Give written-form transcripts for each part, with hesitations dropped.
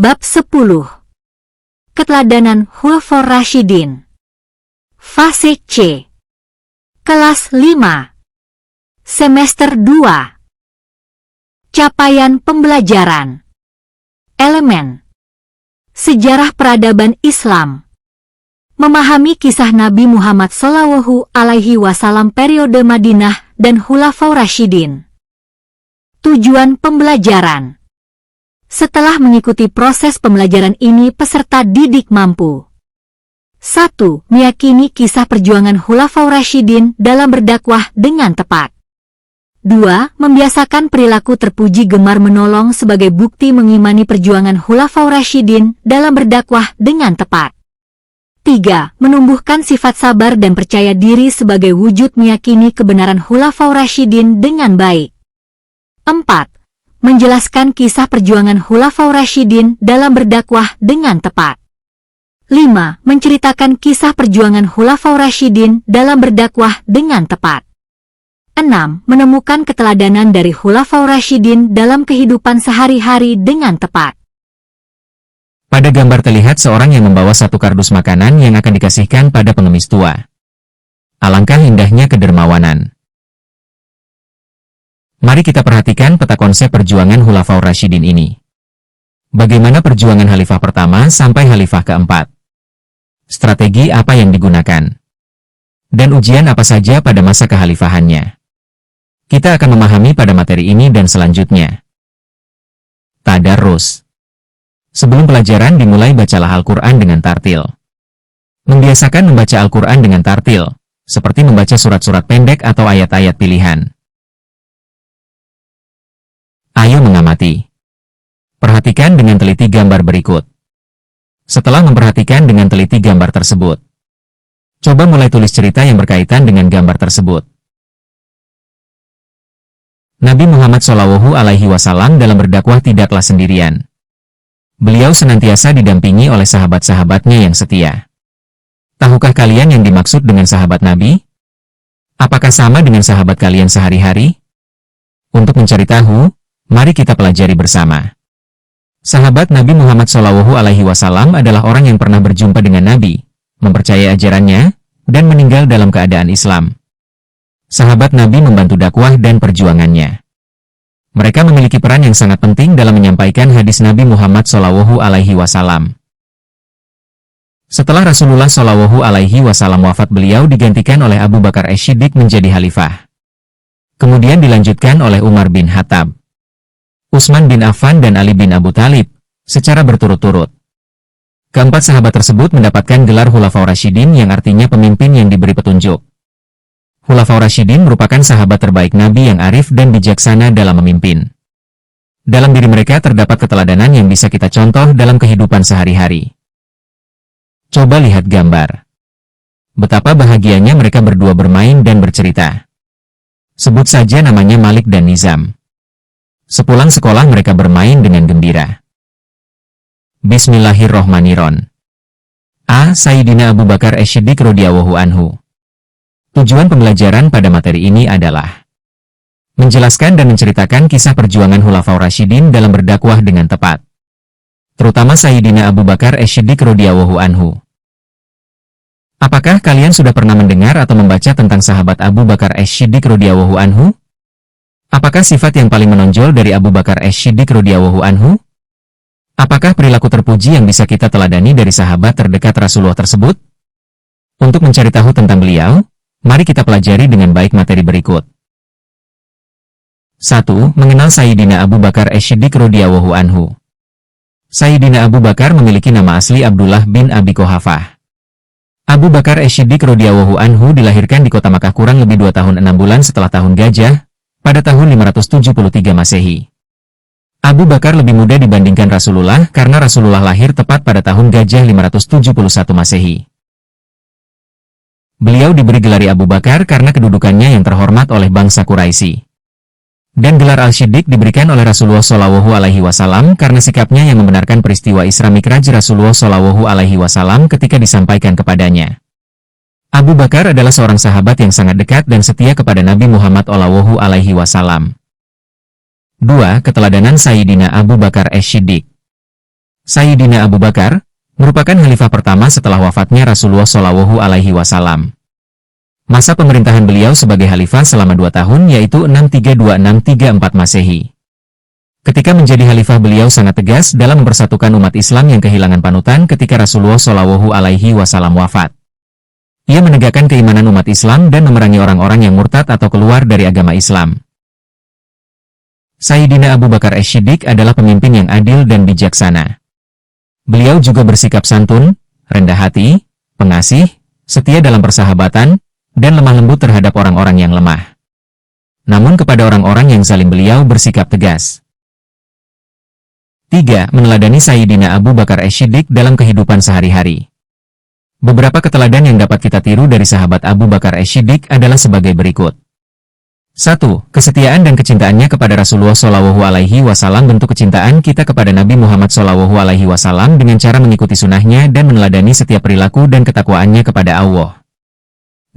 Bab 10. Keteladanan Khulafaur Rasyidin. Fase C. Kelas 5. Semester 2. Capaian pembelajaran. Elemen. Sejarah peradaban Islam. Memahami kisah Nabi Muhammad SAW periode Madinah dan Khulafaur Rasyidin. Tujuan pembelajaran. Setelah mengikuti proses pembelajaran ini, peserta didik mampu 1. Meyakini kisah perjuangan Khulafaur Rasyidin dalam berdakwah dengan tepat. 2. Membiasakan perilaku terpuji gemar menolong sebagai bukti mengimani perjuangan Khulafaur Rasyidin dalam berdakwah dengan tepat. 3. Menumbuhkan sifat sabar dan percaya diri sebagai wujud meyakini kebenaran Khulafaur Rasyidin dengan baik. 4. Menjelaskan kisah perjuangan Khulafaur Rasyidin dalam berdakwah dengan tepat. 5. Menceritakan kisah perjuangan Khulafaur Rasyidin dalam berdakwah dengan tepat. 6. Menemukan keteladanan dari Khulafaur Rasyidin dalam kehidupan sehari-hari dengan tepat. Pada gambar terlihat seorang yang membawa satu kardus makanan yang akan dikasihkan pada pengemis tua. Alangkah indahnya kedermawanan. Mari kita perhatikan peta konsep perjuangan Khulafaur Rasyidin ini. Bagaimana perjuangan Khalifah pertama sampai Khalifah keempat? Strategi apa yang digunakan? Dan ujian apa saja pada masa kekhalifahannya? Kita akan memahami pada materi ini dan selanjutnya. Tadarus. Sebelum pelajaran dimulai, bacalah Al-Quran dengan tartil. Membiasakan membaca Al-Quran dengan tartil, seperti membaca surat-surat pendek atau ayat-ayat pilihan. Ayo mengamati. Perhatikan dengan teliti gambar berikut. Setelah memperhatikan dengan teliti gambar tersebut, coba mulai tulis cerita yang berkaitan dengan gambar tersebut. Nabi Muhammad SAW dalam berdakwah tidaklah sendirian. Beliau senantiasa didampingi oleh sahabat-sahabatnya yang setia. Tahukah kalian yang dimaksud dengan sahabat Nabi? Apakah sama dengan sahabat kalian sehari-hari? Untuk mencari tahu, mari kita pelajari bersama. Sahabat Nabi Muhammad SAW adalah orang yang pernah berjumpa dengan Nabi, mempercayai ajarannya, dan meninggal dalam keadaan Islam. Sahabat Nabi membantu dakwah dan perjuangannya. Mereka memiliki peran yang sangat penting dalam menyampaikan hadis Nabi Muhammad SAW. Setelah Rasulullah SAW wafat, beliau digantikan oleh Abu Bakar As-Siddiq menjadi khalifah. Kemudian dilanjutkan oleh Umar bin Khattab, Utsman bin Affan dan Ali bin Abu Thalib, secara berturut-turut. Keempat sahabat tersebut mendapatkan gelar Khulafaur Rasyidin yang artinya pemimpin yang diberi petunjuk. Khulafaur Rasyidin merupakan sahabat terbaik Nabi yang arif dan bijaksana dalam memimpin. Dalam diri mereka terdapat keteladanan yang bisa kita contoh dalam kehidupan sehari-hari. Coba lihat gambar. Betapa bahagianya mereka berdua bermain dan bercerita. Sebut saja namanya Malik dan Nizam. Sepulang sekolah mereka bermain dengan gembira. Bismillahirrohmanirrohim. Sayyidina Abu Bakar As-Siddiq radhiyallahu anhu. Tujuan pembelajaran pada materi ini adalah menjelaskan dan menceritakan kisah perjuangan Khulafaur Rasyidin dalam berdakwah dengan tepat, terutama Sayyidina Abu Bakar As-Siddiq radhiyallahu anhu. Apakah kalian sudah pernah mendengar atau membaca tentang sahabat Abu Bakar As-Siddiq radhiyallahu anhu? Apakah sifat yang paling menonjol dari Abu Bakar As-Siddiq radhiyallahu anhu? Apakah perilaku terpuji yang bisa kita teladani dari sahabat terdekat Rasulullah tersebut? Untuk mencari tahu tentang beliau, mari kita pelajari dengan baik materi berikut. 1. Mengenal Sayyidina Abu Bakar As-Siddiq radhiyallahu anhu. Sayyidina Abu Bakar memiliki nama asli Abdullah bin Abi Quhafah. Abu Bakar As-Siddiq radhiyallahu anhu dilahirkan di kota Makkah kurang lebih 2 tahun 6 bulan setelah tahun gajah, pada tahun 573 Masehi. Abu Bakar lebih muda dibandingkan Rasulullah karena Rasulullah lahir tepat pada tahun gajah 571 Masehi. Beliau diberi gelar Abu Bakar karena kedudukannya yang terhormat oleh bangsa Quraisy. Dan gelar Al-Siddiq diberikan oleh Rasulullah SAW karena sikapnya yang membenarkan peristiwa Isra Mi'raj Rasulullah SAW ketika disampaikan kepadanya. Abu Bakar adalah seorang sahabat yang sangat dekat dan setia kepada Nabi Muhammad SAW. 2. Keteladanan Sayyidina Abu Bakar As-Siddiq. Sayyidina Abu Bakar merupakan khalifah pertama setelah wafatnya Rasulullah Shallallahu Alaihi Wasallam. Masa pemerintahan beliau sebagai khalifah selama 2 tahun yaitu 632-634 Masehi. Ketika menjadi khalifah beliau sangat tegas dalam mempersatukan umat Islam yang kehilangan panutan ketika Rasulullah Shallallahu Alaihi Wasallam wafat. Ia menegakkan keimanan umat Islam dan memerangi orang-orang yang murtad atau keluar dari agama Islam. Sayyidina Abu Bakar Ash-Shiddiq adalah pemimpin yang adil dan bijaksana. Beliau juga bersikap santun, rendah hati, pengasih, setia dalam persahabatan, dan lemah lembut terhadap orang-orang yang lemah. Namun kepada orang-orang yang zalim beliau bersikap tegas. 3. Meneladani Sayyidina Abu Bakar Ash-Shiddiq dalam kehidupan sehari-hari. Beberapa keteladan yang dapat kita tiru dari sahabat Abu Bakar Ash-Shiddiq adalah sebagai berikut. 1. Kesetiaan dan kecintaannya kepada Rasulullah Shallallahu Alaihi Wasallam. Bentuk kecintaan kita kepada Nabi Muhammad Shallallahu Alaihi Wasallam dengan cara mengikuti sunnahnya dan meneladani setiap perilaku dan ketakwaannya kepada Allah.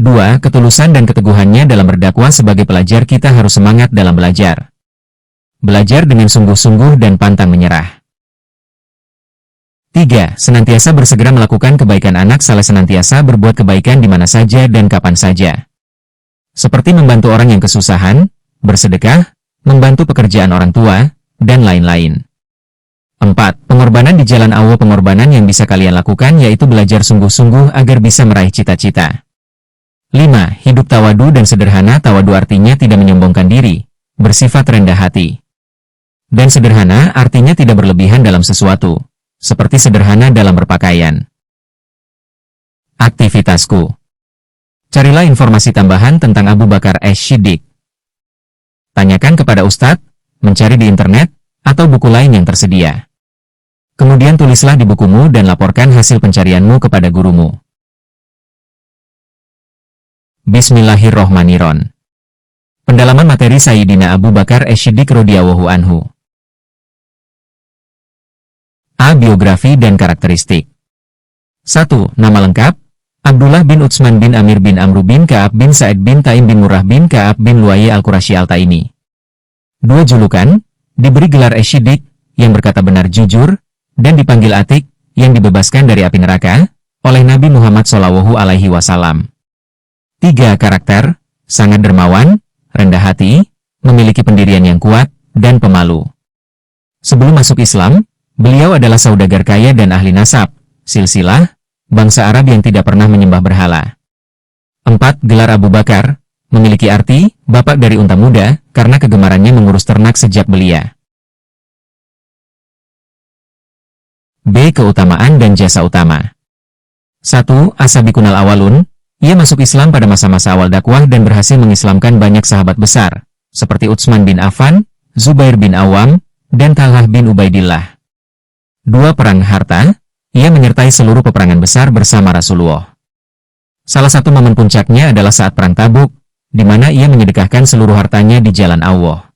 2. Ketulusan dan keteguhannya dalam berdakwah. Sebagai pelajar kita harus semangat dalam belajar. Belajar dengan sungguh-sungguh dan pantang menyerah. 3. Senantiasa bersegera melakukan kebaikan. Anak saleh senantiasa berbuat kebaikan di mana saja dan kapan saja. Seperti membantu orang yang kesusahan, bersedekah, membantu pekerjaan orang tua, dan lain-lain. 4. Pengorbanan di jalan Allah. Pengorbanan yang bisa kalian lakukan yaitu belajar sungguh-sungguh agar bisa meraih cita-cita. 5. Hidup tawadu dan sederhana. Tawadu artinya tidak menyombongkan diri, bersifat rendah hati. Dan sederhana artinya tidak berlebihan dalam sesuatu. Seperti sederhana dalam berpakaian. Aktivitasku. Carilah informasi tambahan tentang Abu Bakar Ash-Shiddiq. Tanyakan kepada ustadz, mencari di internet, atau buku lain yang tersedia. Kemudian tulislah di bukumu dan laporkan hasil pencarianmu kepada gurumu. Bismillahirrohmanirrohim. Pendalaman materi Sayyidina Abu Bakar Ash-Shiddiq radhiyallahu anhu. A. Biografi dan karakteristik. 1. Nama lengkap: Abdullah bin Utsman bin Amir bin Amru bin Ka'ab bin Sa'id bin Taim bin Murrah bin Ka'ab bin Lu'ay al-Qurashi al-Taimi. 2. Julukan: diberi gelar Ash-Shiddiq, yang berkata benar jujur, dan dipanggil Atik, yang dibebaskan dari api neraka, oleh Nabi Muhammad Shallallahu Alaihi Wasallam. 3. Karakter: sangat dermawan, rendah hati, memiliki pendirian yang kuat, dan pemalu. Sebelum masuk Islam, beliau adalah saudagar kaya dan ahli nasab, silsilah, bangsa Arab yang tidak pernah menyembah berhala. 4. Gelar Abu Bakar memiliki arti bapak dari unta muda karena kegemarannya mengurus ternak sejak belia. B. Keutamaan dan jasa utama. 1. As-Sabiqunal Awalun. Ia masuk Islam pada masa-masa awal dakwah dan berhasil mengislamkan banyak sahabat besar, seperti Utsman bin Affan, Zubair bin Awam, dan Talhah bin Ubaidillah. 2. Perang harta. Ia menyertai seluruh peperangan besar bersama Rasulullah. Salah satu momen puncaknya adalah saat Perang Tabuk, di mana ia menyedekahkan seluruh hartanya di jalan Allah.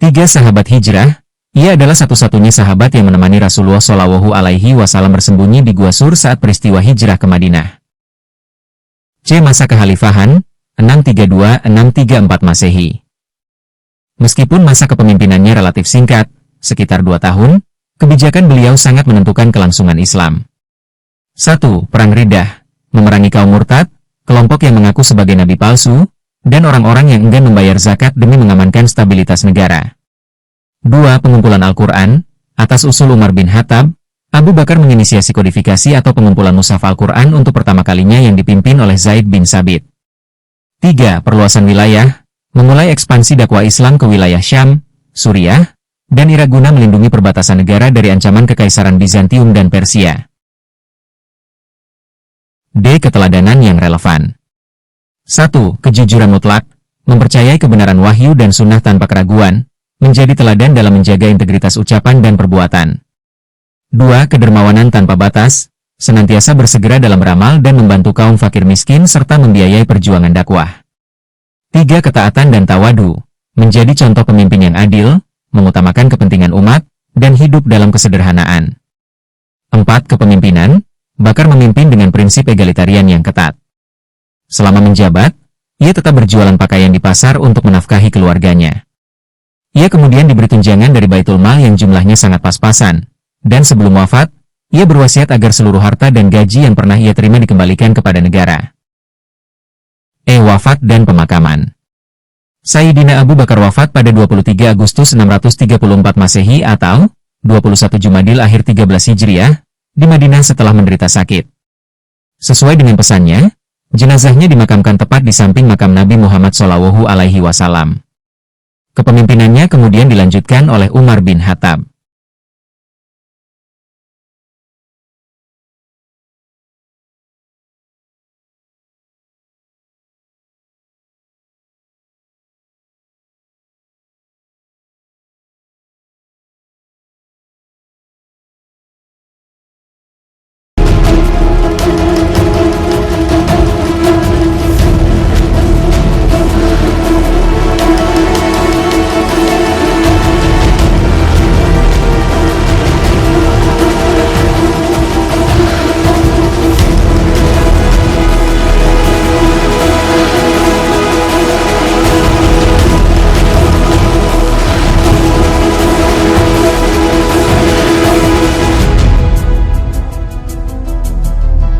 3. Sahabat hijrah. Ia adalah satu-satunya sahabat yang menemani Rasulullah Shallallahu Alaihi Wasallam bersembunyi di Gua Sur saat peristiwa hijrah ke Madinah. C. Masa kekhalifahan, 632-634 Masehi. Meskipun masa kepemimpinannya relatif singkat, sekitar 2 tahun, kebijakan beliau sangat menentukan kelangsungan Islam. 1. Perang Riddah, memerangi kaum murtad, kelompok yang mengaku sebagai nabi palsu, dan orang-orang yang enggan membayar zakat demi mengamankan stabilitas negara. 2. Pengumpulan Al-Quran, atas usul Umar bin Khattab, Abu Bakar menginisiasi kodifikasi atau pengumpulan mushaf Al-Quran untuk pertama kalinya yang dipimpin oleh Zaid bin Sabit. 3. Perluasan wilayah, memulai ekspansi dakwah Islam ke wilayah Syam, Suriah, dan Irak guna melindungi perbatasan negara dari ancaman Kekaisaran Bizantium dan Persia. D. Keteladanan yang relevan. 1. Kejujuran mutlak, mempercayai kebenaran wahyu dan sunnah tanpa keraguan, menjadi teladan dalam menjaga integritas ucapan dan perbuatan. 2. Kedermawanan tanpa batas, senantiasa bersegera dalam beramal dan membantu kaum fakir miskin serta membiayai perjuangan dakwah. 3. Ketaatan dan tawadu, menjadi contoh pemimpin yang adil, mengutamakan kepentingan umat, dan hidup dalam kesederhanaan. 4. Kepemimpinan, Bakar memimpin dengan prinsip egalitarian yang ketat. Selama menjabat, ia tetap berjualan pakaian di pasar untuk menafkahi keluarganya. Ia kemudian diberi tunjangan dari Baitul Mal yang jumlahnya sangat pas-pasan, Dan sebelum wafat, ia berwasiat agar seluruh harta dan gaji yang pernah ia terima dikembalikan kepada negara. Wafat dan pemakaman. Sayyidina Abu Bakar wafat pada 23 Agustus 634 Masehi atau 21 Jumadil akhir 13 Hijriah, di Madinah setelah menderita sakit. Sesuai dengan pesannya, jenazahnya dimakamkan tepat di samping makam Nabi Muhammad SAW. Kepemimpinannya kemudian dilanjutkan oleh Umar bin Khattab.